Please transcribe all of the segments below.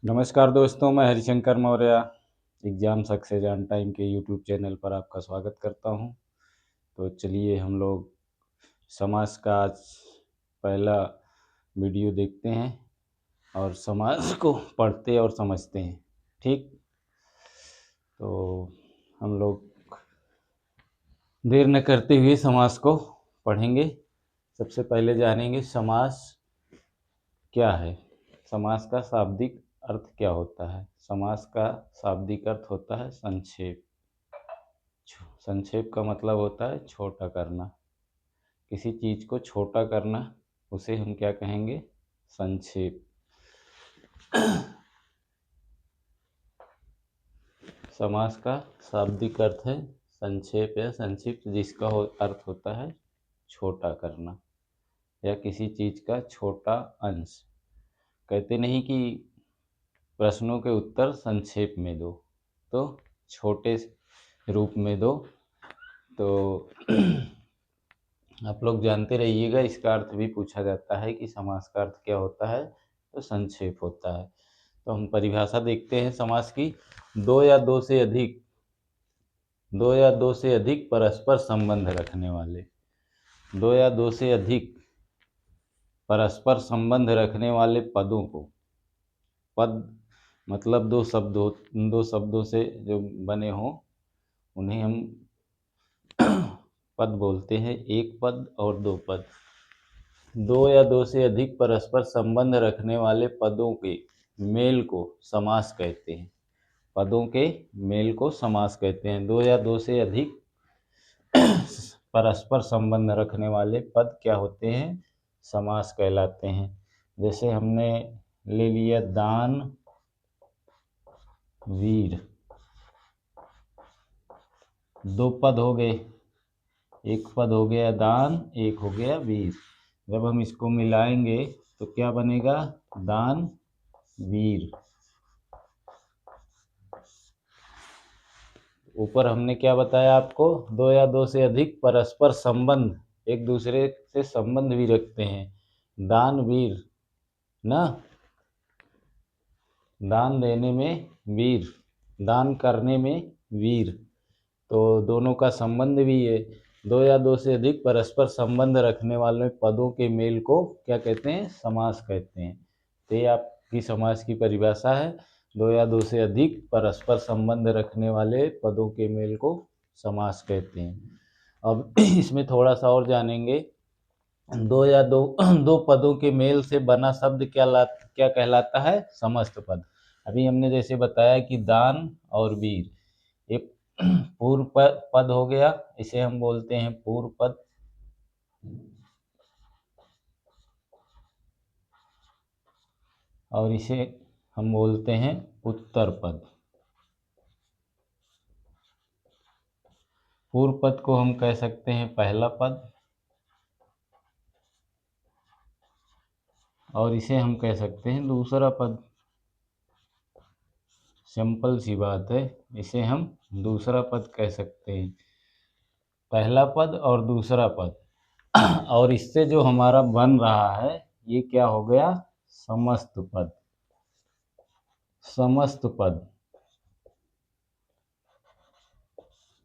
नमस्कार दोस्तों, मैं Harishankar Maurya exam success on time के यूट्यूब चैनल पर आपका स्वागत करता हूं। तो चलिए हम लोग समास का आज पहला वीडियो देखते हैं और समास को पढ़ते और समझते हैं। ठीक, तो हम लोग देर न करते हुए समास को पढ़ेंगे। सबसे पहले जानेंगे समास क्या है। समास का शाब्दिक अर्थ क्या होता है। समास का शाब्दिक अर्थ होता है संक्षेप। संक्षेप का मतलब होता है छोटा करना। किसी चीज़ को छोटा करना, उसे हम क्या कहेंगे? संक्षेप। समास का शाब्दिक अर्थ है संक्षेप या संक्षिप्त, जिसका अर्थ होता है छोटा करना या किसी चीज़ का छोटा अंश। कहते नहीं कि प्रश्नों के उत्तर संक्षेप में दो, तो छोटे रूप में दो। तो आप लोग जानते रहिएगा, इसका अर्थ भी पूछा जाता है कि समास का अर्थ क्या होता है, तो संक्षेप होता है। तो हम परिभाषा देखते हैं समास की। दो या दो से अधिक परस्पर संबंध रखने वाले। दो या दो से अधिक परस्पर संबंध रखने वाले पदों को, पद मतलब दो शब्दों से जो बने हों, उन्हें हम पद बोलते हैं। एक पद और दो पद। दो या दो से अधिक परस्पर संबंध रखने वाले पदों के मेल को समास कहते हैं। पदों के मेल को समास कहते हैं। दो या दो से अधिक परस्पर संबंध रखने वाले पद क्या होते हैं? समास कहलाते हैं। जैसे हमने ले लिया दान वीर, दो पद हो गए। एक पद हो गया दान, एक हो गया वीर। जब हम इसको मिलाएंगे तो क्या बनेगा? दान वीर। ऊपर हमने क्या बताया आपको? दो या दो से अधिक परस्पर संबंध, एक दूसरे से संबंध भी रखते हैं। दान वीर ना, दान देने में वीर, दान करने में वीर, तो दोनों का संबंध भी है। दो या दो से अधिक परस्पर संबंध रखने वाले पदों के मेल को क्या कहते हैं? समास कहते हैं। तो ये आपकी समास की परिभाषा है। दो या दो से अधिक परस्पर संबंध रखने वाले पदों के मेल को समास कहते हैं। अब इसमें थोड़ा सा और जानेंगे। दो या दो पदों के मेल से बना शब्द क्या कहलाता है? समस्त पद। अभी हमने जैसे बताया कि दान और वीर, ये पूर्व पद हो गया, इसे हम बोलते हैं पूर्व पद। और इसे हम बोलते हैं उत्तर पद। पूर्व पद को हम कह सकते हैं पहला पद, और इसे हम कह सकते हैं दूसरा पद। सिंपल सी बात है, इसे हम दूसरा पद कह सकते हैं। पहला पद और दूसरा पद। और इससे जो हमारा बन रहा है, ये क्या हो गया? समस्त पद। समस्त पद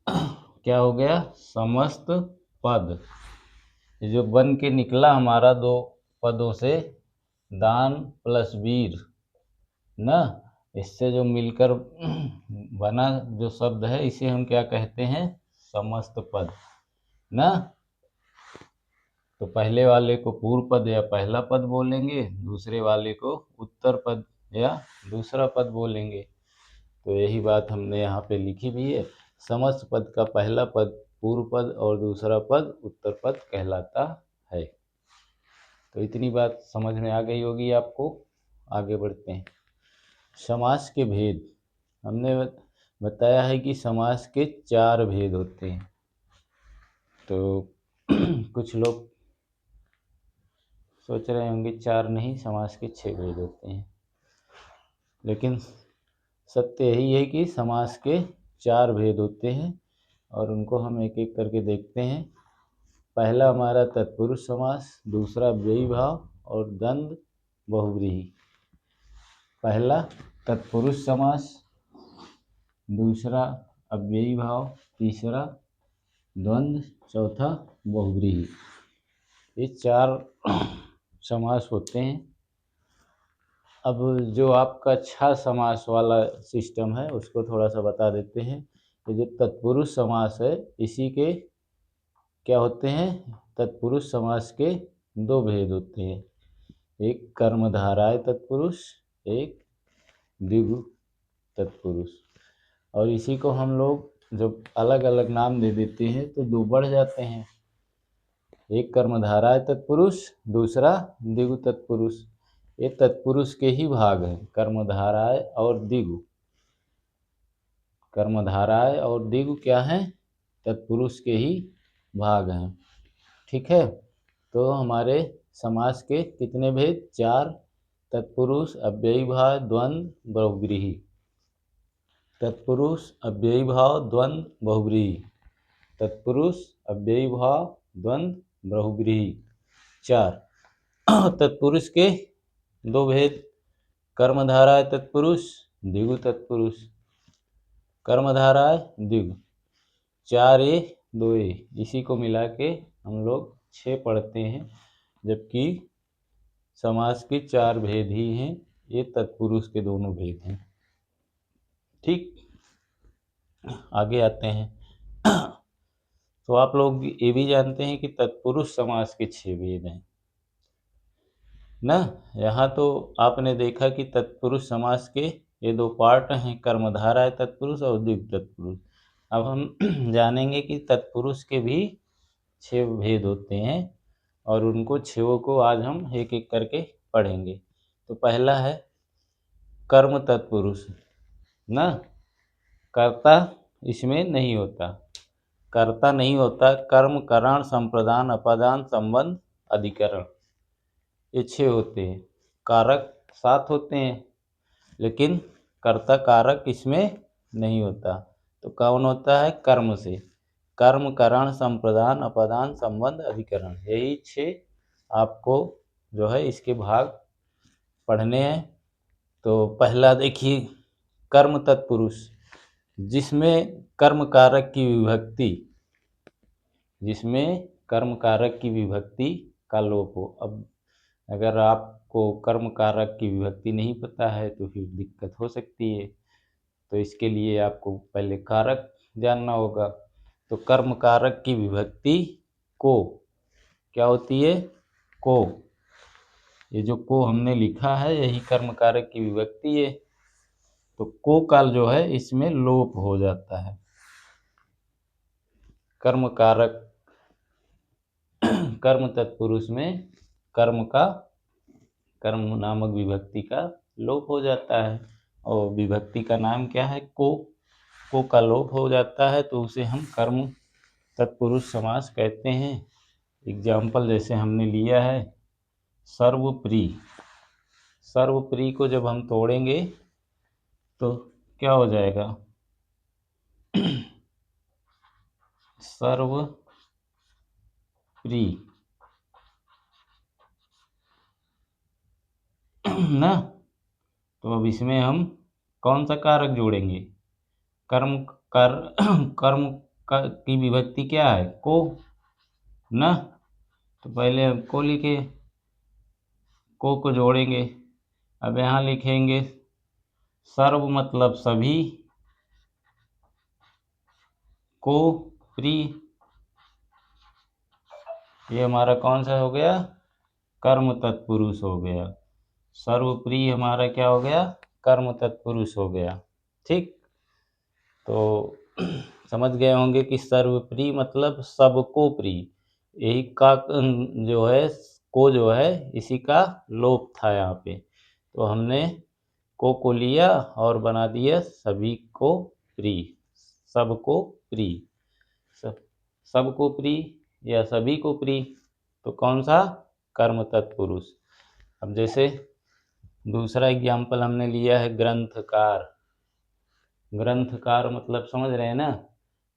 क्या हो गया? समस्त पद। ये जो बन के निकला हमारा दो पदों से, दान प्लस वीर ना, इससे जो मिलकर बना जो शब्द है, इसे हम क्या कहते हैं? समस्त पद ना। तो पहले वाले को पूर्व पद या पहला पद बोलेंगे, दूसरे वाले को उत्तर पद या दूसरा पद बोलेंगे। तो यही बात हमने यहाँ पे लिखी भी है। समस्त पद का पहला पद पूर्व पद और दूसरा पद उत्तर पद कहलाता है। तो इतनी बात समझ में आ गई होगी आपको। आगे बढ़ते हैं। समास के भेद। हमने बताया है कि समास के 4 भेद होते हैं। तो कुछ लोग सोच रहे होंगे 4 नहीं, समास के 6 भेद होते हैं। लेकिन सत्य यही है कि समास के 4 भेद होते हैं, और उनको हम एक एक करके देखते हैं। पहला हमारा तत्पुरुष समास, दूसरा व्ययी भाव और द्वंद्व बहुव्रीहि। पहला तत्पुरुष समास, दूसरा अव्ययी भाव, तीसरा द्वंद्व, चौथा बहुव्रीहि। ये 4 समास होते हैं। अब जो आपका 6 समास वाला सिस्टम है उसको थोड़ा सा बता देते हैं। ये जो तत्पुरुष समास है इसी के क्या होते हैं, तत्पुरुष समास के 2 भेद होते हैं, एक कर्मधाराय तत्पुरुष, एक द्विगु तत्पुरुष। और इसी को हम लोग जब अलग अलग नाम दे देते हैं तो 2 बढ़ जाते हैं, एक कर्मधाराय तत्पुरुष, दूसरा द्विगु तत्पुरुष। ये तत्पुरुष के ही भाग हैं, कर्मधाराय और द्विगु। कर्मधाराय और द्विगु क्या हैं, तत्पुरुष के ही भाग हैं। ठीक है, तो हमारे समास के कितने भेद, 4, तत्पुरुष, अव्ययी भाव, द्वंद्व, बहुव्रीहि। तत्पुरुष, अव्ययी भाव, द्वंद्व, बहुव्रीहि। तत्पुरुष, अव्ययी भाव, द्वंद्व, बहुव्रीहि, 4। तत्पुरुष के 2 भेद, कर्मधाराय तत्पुरुष, द्विगु तत्पुरुष। कर्मधाराय द्विगु, 4A 2A, इसी को मिला के हम लोग 6 पढ़ते हैं, जबकि समास के 4 भेद ही हैं, ये तत्पुरुष के दोनों भेद हैं। ठीक, आगे आते हैं। तो आप लोग ये भी जानते हैं कि तत्पुरुष समास के 6 भेद हैं ना। यहाँ तो आपने देखा कि तत्पुरुष समास के ये 2 पार्ट हैं, कर्मधाराय तत्पुरुष और द्विगु तत्पुरुष। अब हम जानेंगे कि तत्पुरुष के भी 6 भेद होते हैं और उनको 6 को आज हम एक एक करके पढ़ेंगे। तो पहला है कर्म तत्पुरुष ना, कर्ता इसमें नहीं होता, कर्ता नहीं होता। कर्म, करण, संप्रदान, अपादान, संबंध, अधिकरण, ये 6 होते हैं। कारक 7 होते हैं, लेकिन कर्ता कारक इसमें नहीं होता। तो कौन होता है, कर्म से। कर्म, करण, संप्रदान, अपादान, संबंध, अधिकरण, यही 6 आपको जो है इसके भाग पढ़ने हैं। तो पहला देखिए, कर्म तत्पुरुष, जिसमें कर्म कारक की विभक्ति, जिसमें कर्म कारक की विभक्ति का लोप हो। अब अगर आपको कर्म कारक की विभक्ति नहीं पता है तो फिर दिक्कत हो सकती है, तो इसके लिए आपको पहले कारक जानना होगा। तो कर्म कारक की विभक्ति को क्या होती है, को। ये जो को हमने लिखा है यही कर्म कारक की विभक्ति है। तो को काल जो है इसमें लोप हो जाता है। कर्म कारक, कर्म तत्पुरुष में कर्म का, कर्म नामक विभक्ति का लोप हो जाता है। और विभक्ति का नाम क्या है, को का लोप हो जाता है, तो उसे हम कर्म तत्पुरुष समास कहते हैं। एग्जाम्पल जैसे हमने लिया है सर्वप्रिय। सर्वप्रिय को जब हम तोड़ेंगे तो क्या हो जाएगा, सर्वप्रिय ना। तो अब इसमें हम कौन सा कारक जोड़ेंगे, कर्म कर्म की विभक्ति क्या है, को ना। तो पहले हम को लिखे, को जोड़ेंगे। अब यहाँ लिखेंगे सर्व मतलब सभी, को प्रिय, ये हमारा कौन सा हो गया, कर्म तत्पुरुष हो गया। सर्वप्रिय हमारा क्या हो गया, कर्म तत्पुरुष हो गया। ठीक, तो समझ गए होंगे कि सर्वप्रिय मतलब सबको प्रिय, यही का जो है, को जो है इसी का लोप था यहाँ पे। तो हमने को लिया और बना दिया सभी को प्रिय, सबको प्रिय, सबको प्रिय या सभी को प्रिय। तो कौन सा, कर्म तत्पुरुष। अब जैसे दूसरा एग्जाम्पल हमने लिया है ग्रंथकार। ग्रंथकार मतलब समझ रहे हैं ना,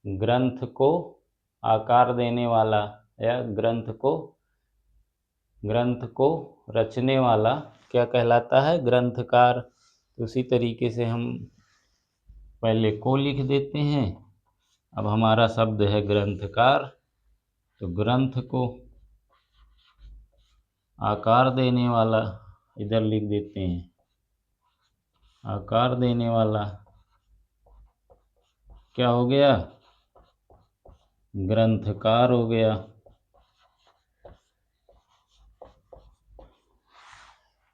ग्रंथ को आकार देने वाला या ग्रंथ को रचने वाला क्या कहलाता है, ग्रंथकार। तो उसी तरीके से हम पहले को लिख देते हैं। अब हमारा शब्द है ग्रंथकार, तो ग्रंथ को आकार देने वाला इधर लिख देते हैं, आकार देने वाला क्या हो गया, ग्रंथकार हो गया।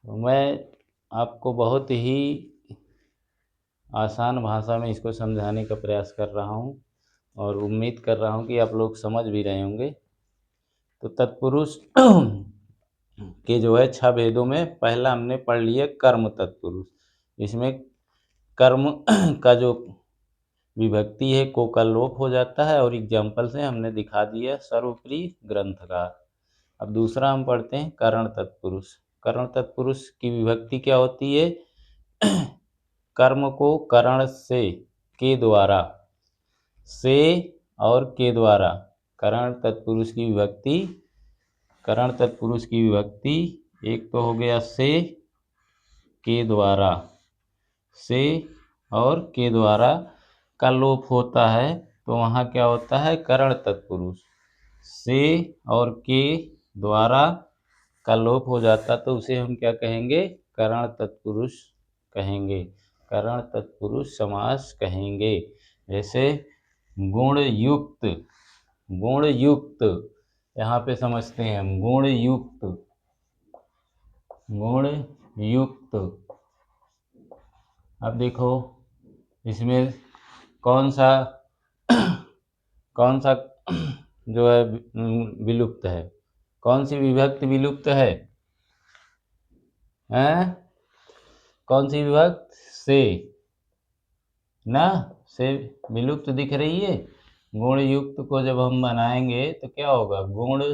मैं आपको बहुत ही आसान भाषा में इसको समझाने का प्रयास कर रहा हूँ और उम्मीद कर रहा हूँ कि आप लोग समझ भी रहे होंगे। तो तत्पुरुष के जो है 6 भेदों में पहला हमने पढ़ लिया कर्म तत्पुरुष। इसमें कर्म का जो विभक्ति है को का लोप हो जाता है और एग्जाम्पल से हमने दिखा दिया सर्वोपरि ग्रंथकार। अब दूसरा हम पढ़ते हैं करण तत्पुरुष। करण तत्पुरुष की विभक्ति क्या होती है, कर्म को करण से के द्वारा, से और के द्वारा, करण तत्पुरुष की विभक्ति, करण तत्पुरुष की विभक्ति एक तो हो गया से के द्वारा, से और के द्वारा का लोप होता है तो वहाँ क्या होता है करण तत्पुरुष। से और के द्वारा का लोप हो जाता तो उसे हम क्या कहेंगे, करण तत्पुरुष कहेंगे, करण तत्पुरुष समास कहेंगे। जैसे गुण युक्त, गुण युक्त, यहाँ पे समझते हैं हम गुण युक्त, गुण युक्त। अब देखो इसमें कौन सा कौन सा जो है विलुप्त है, कौन सी विभक्ति विलुप्त है, हैं? कौन सी विभक्त, से ना, से विलुप्त दिख रही है। गुण युक्त को जब हम बनाएंगे तो क्या होगा, गुण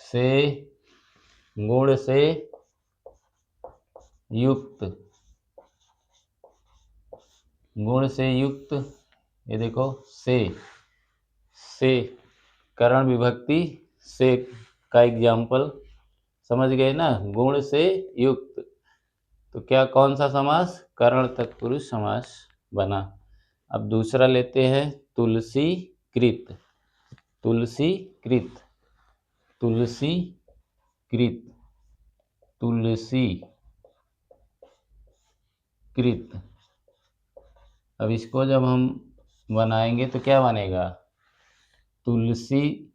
से, गुण से युक्त, गुण से युक्त, ये देखो से करण विभक्ति से का एग्जाम्पल समझ गए ना, गुण से युक्त। तो क्या कौन सा समास, करण तत्पुरुष समास बना। अब दूसरा लेते हैं तुलसी कृत, तुलसी कृत, तुलसी कृत, तुलसी कृत। अब इसको जब हम बनाएंगे तो क्या बनेगा, तुलसी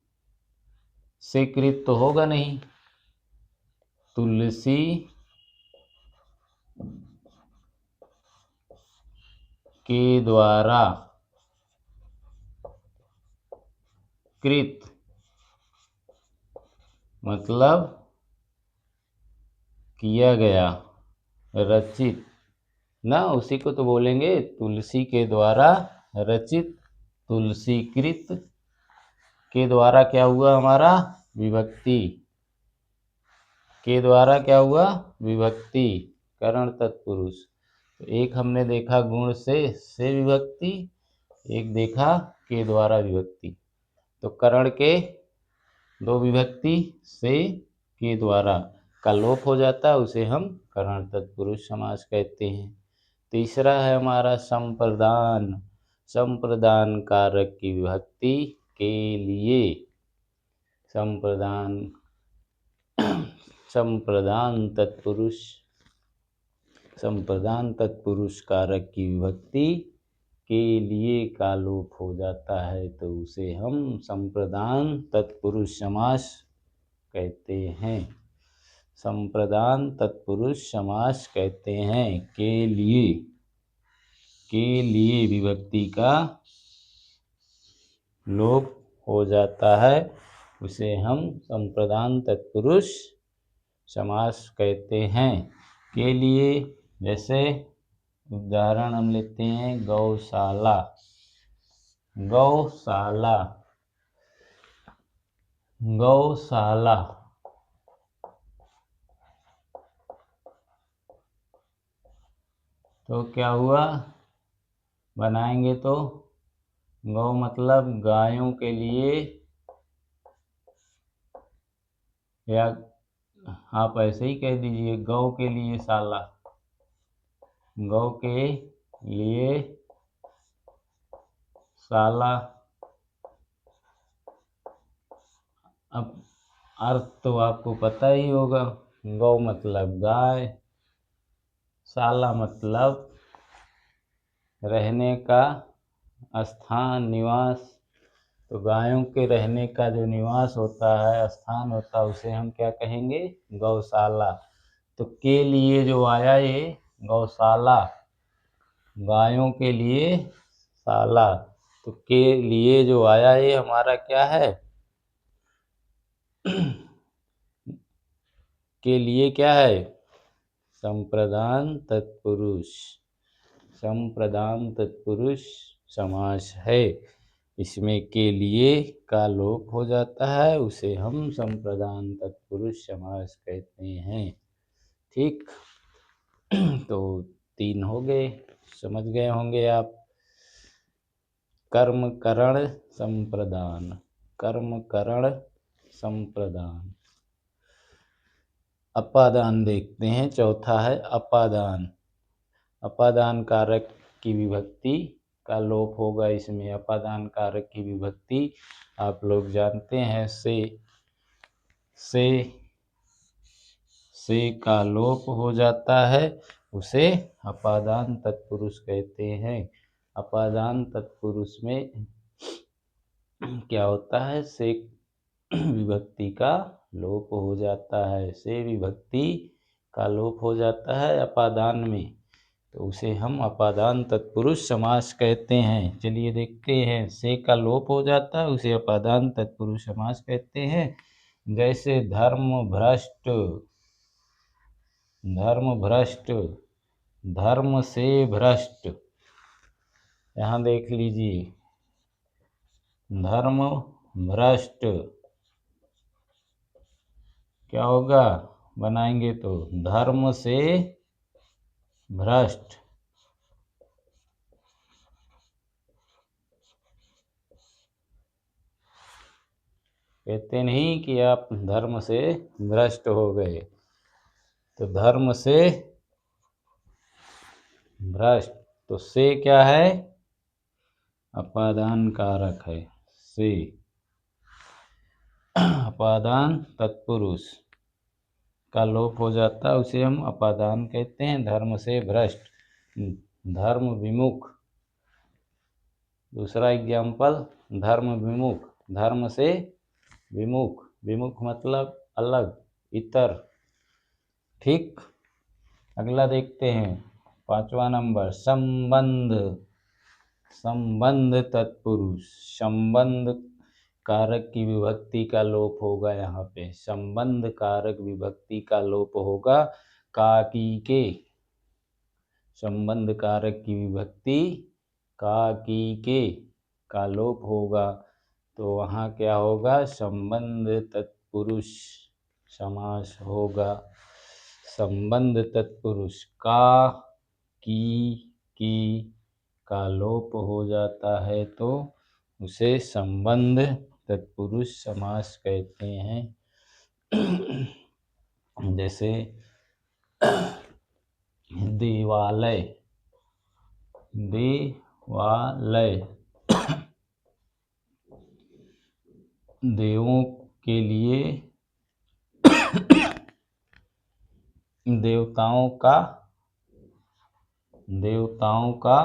से कृत तो होगा नहीं, तुलसी के द्वारा कृत, मतलब किया गया, रचित ना, उसी को तो बोलेंगे तुलसी के द्वारा रचित, तुलसीकृत। के द्वारा क्या हुआ हमारा, विभक्ति, के द्वारा क्या हुआ, विभक्ति, करण तत्पुरुष। तो एक हमने देखा गुण से विभक्ति, एक देखा के द्वारा विभक्ति। तो करण के दो विभक्ति से के द्वारा का लोप हो जाता है, उसे हम करण तत्पुरुष समास कहते हैं। तीसरा है हमारा संप्रदान, संप्रदान कारक की विभक्ति के लिए, संप्रदान, संप्रदान तत्पुरुष, संप्रदान तत्पुरुष कारक की विभक्ति के लिए का लोप हो जाता है तो उसे हम संप्रदान तत्पुरुष समास कहते हैं, संप्रदान तत्पुरुष समास कहते हैं। के लिए, के लिए विभक्ति का लोप हो जाता है, उसे हम संप्रदान तत्पुरुष समास कहते हैं। के लिए जैसे उदाहरण हम लेते हैं गौशाला, गौशाला, गौशाला। तो क्या हुआ, बनाएंगे तो गौ मतलब गायों के लिए, या आप ऐसे ही कह दीजिए गौ के लिए शाला, गौ के लिए साला। अब अर्थ तो आपको पता ही होगा, गौ मतलब गाय, साला मतलब रहने का स्थान, निवास। तो गायों के रहने का जो निवास होता है, स्थान होता है, उसे हम क्या कहेंगे? गौशाला। तो के लिए जो आया ये गौशाला, गायों के लिए शाला, तो के लिए जो आया ये हमारा क्या है? के लिए क्या है? संप्रदान तत्पुरुष। संप्रदान तत्पुरुष समास है। इसमें के लिए का लोप हो जाता है, उसे हम संप्रदान तत्पुरुष समास कहते हैं। ठीक। तो 3 हो गए, समझ गए होंगे आप। कर्म करण संप्रदान, कर्म करण संप्रदान। अपादान देखते हैं, चौथा है अपादान। अपादान कारक की विभक्ति का लोप होगा इसमें। अपादान कारक की विभक्ति आप लोग जानते हैं, से का लोप हो जाता है, उसे अपादान तत्पुरुष कहते हैं। अपादान तत्पुरुष में क्या होता है? से विभक्ति का लोप हो जाता है, से विभक्ति का लोप हो जाता है अपादान में, तो उसे हम अपादान तत्पुरुष समास कहते हैं। चलिए देखते हैं, से का लोप हो जाता है, उसे अपादान तत्पुरुष समास कहते हैं। जैसे धर्म भ्रष्ट, धर्म भ्रष्ट, धर्म से भ्रष्ट। यहाँ देख लीजिए, धर्म भ्रष्ट क्या होगा? बनाएंगे तो धर्म से भ्रष्ट। कहते नहीं कि आप धर्म से भ्रष्ट हो गए, तो धर्म से भ्रष्ट। तो से क्या है? अपादान कारक है, से अपादान तत्पुरुष का लोप हो जाता है, उसे हम अपादान कहते हैं। धर्म से भ्रष्ट, धर्म विमुख। दूसरा एग्जाम्पल, धर्म विमुख, धर्म से विमुख, विमुख मतलब अलग, इतर। ठीक। अगला देखते हैं, 5वां नंबर, संबंध। संबंध तत्पुरुष, संबंध कारक की विभक्ति का लोप होगा यहाँ पे। संबंध कारक विभक्ति का लोप होगा का की के। संबंध कारक की विभक्ति का की के का लोप होगा, तो वहाँ क्या होगा? संबंध तत्पुरुष समास होगा। संबंध तत्पुरुष का की का लोप हो जाता है, तो उसे संबंध तत्पुरुष समास कहते हैं। जैसे देवालय, देवालय देवों के लिए, देवताओं का, देवताओं का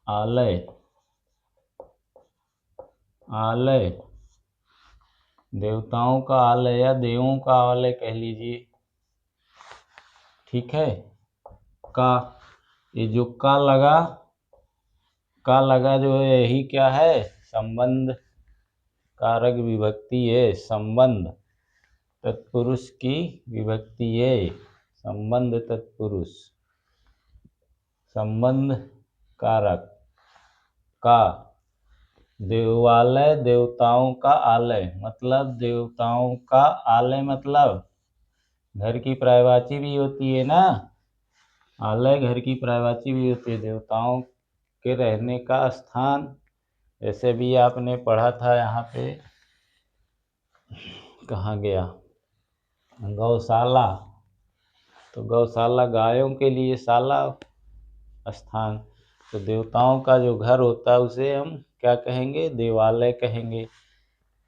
आलय, आलय, देवताओं का आलय या देवों का आलय कह लीजिए। ठीक है। का, ये जो का लगा, का लगा जो है, यही क्या है? संबंध कारक विभक्ति है। संबंध तत्पुरुष की विभक्ति है, संबंध तत्पुरुष। संबंध कारक का, देवालय देवताओं का आलय, मतलब देवताओं का आलय मतलब घर की पर्यायवाची भी होती है ना। आलय घर की पर्यायवाची भी होती है, देवताओं के रहने का स्थान। ऐसे भी आपने पढ़ा था यहाँ पे, कहाँ गया, गौशाला, तो गौशाला गायों के लिए, शाला स्थान, तो देवताओं का जो घर होता है उसे हम क्या कहेंगे? देवालय कहेंगे।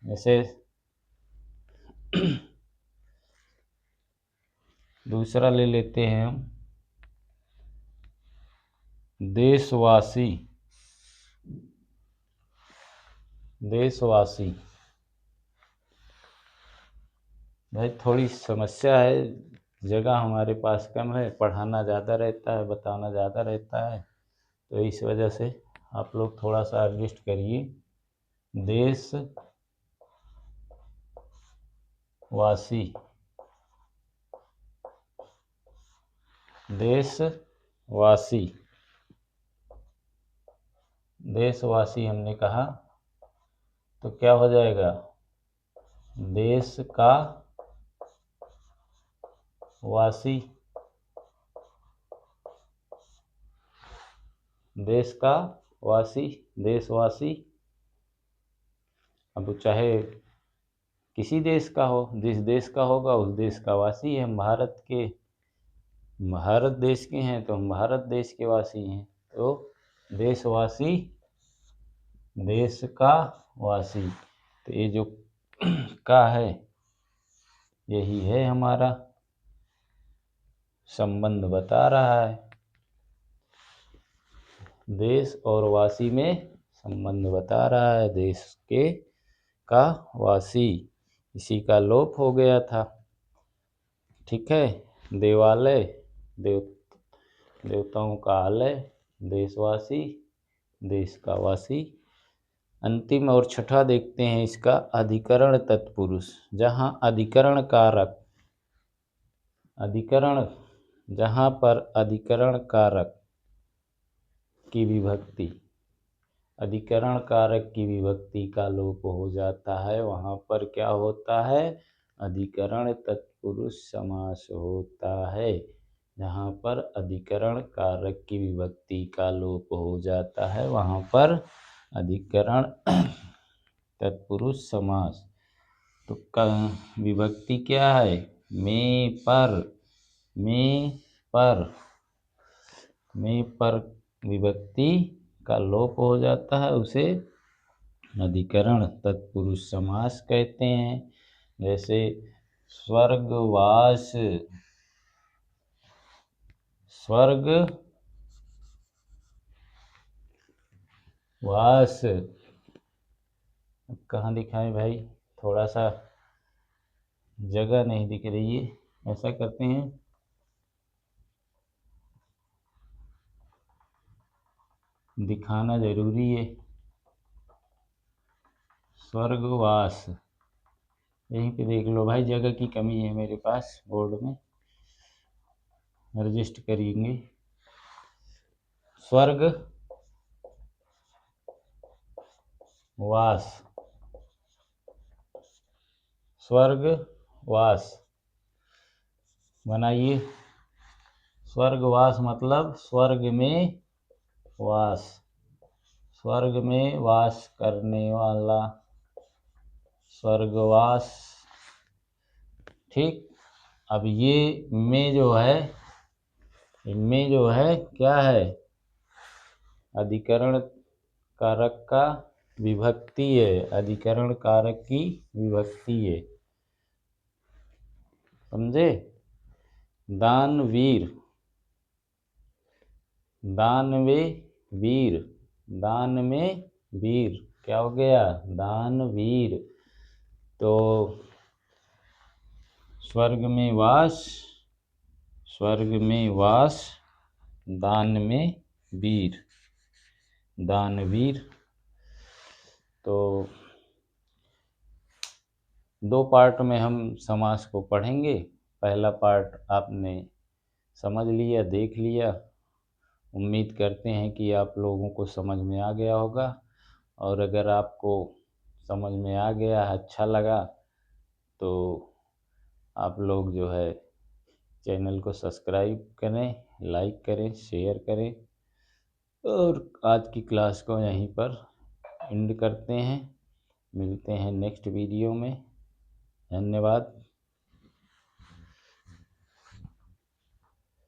जैसे दूसरा ले लेते हैं हम, देशवासी। देशवासी भाई थोड़ी समस्या है, जगह हमारे पास कम है, पढ़ाना ज़्यादा रहता है, बताना ज़्यादा रहता है, तो इस वजह से आप लोग थोड़ा सा एडजस्ट करिए। देशवासी, देशवासी, देशवासी हमने कहा तो क्या हो जाएगा? देश का वासी, देश का वासी, देशवासी। अब चाहे किसी देश का हो, जिस देश का होगा उस देश का वासी है। हम भारत देश के हैं तो हम भारत देश के वासी हैं, तो देशवासी, देश का वासी, तो ये जो का है यही है हमारा संबंध बता रहा है। देश और वासी में संबंध बता रहा है, देश के का वासी, इसी का लोप हो गया था। ठीक है, देवालय, देवताओं का आलय, देशवासी, देश का वासी। अंतिम और छठा देखते हैं इसका, अधिकरण तत्पुरुष। जहाँ अधिकरण कारक, अधिकरण, जहाँ पर अधिकरण कारक की विभक्ति, अधिकरण कारक की विभक्ति का लोप हो जाता है, वहाँ पर क्या होता है? अधिकरण तत्पुरुष समास होता है। जहाँ पर अधिकरण कारक की विभक्ति का लोप हो जाता है वहाँ पर अधिकरण तत्पुरुष समास। तो विभक्ति क्या है? में, पर, में, पर, में पर विभक्ति का लोप हो जाता है, उसे अधिकरण तत्पुरुष समास कहते हैं। जैसे स्वर्गवास, स्वर्गवास, कहाँ दिखाएं भाई, थोड़ा सा जगह नहीं दिख रही है, ऐसा करते हैं, दिखाना जरूरी है। स्वर्गवास, यहीं पे देख लो भाई, जगह की कमी है मेरे पास बोर्ड में, एडजस्ट करेंगे। स्वर्ग वास, स्वर्गवास बनाइए। स्वर्गवास मतलब स्वर्ग में वास, स्वर्ग में वास करने वाला, स्वर्गवास। ठीक, अब ये में जो है, इनमें जो है क्या है? अधिकरण कारक का विभक्ति है, अधिकरण कारक की विभक्ति है, समझे? दानवीर, दानवे वीर, दान में वीर, क्या हो गया? दानवीर। तो स्वर्ग में वास, स्वर्ग में वास, दान में वीर, दानवीर। तो दो पार्ट में हम समास को पढ़ेंगे। पहला पार्ट आपने समझ लिया, देख लिया, उम्मीद करते हैं कि आप लोगों को समझ में आ गया होगा। और अगर आपको समझ में आ गया, अच्छा लगा, तो आप लोग जो है चैनल को सब्सक्राइब करें, लाइक करें, शेयर करें। और आज की क्लास को यहीं पर एंड करते हैं, मिलते हैं नेक्स्ट वीडियो में। धन्यवाद।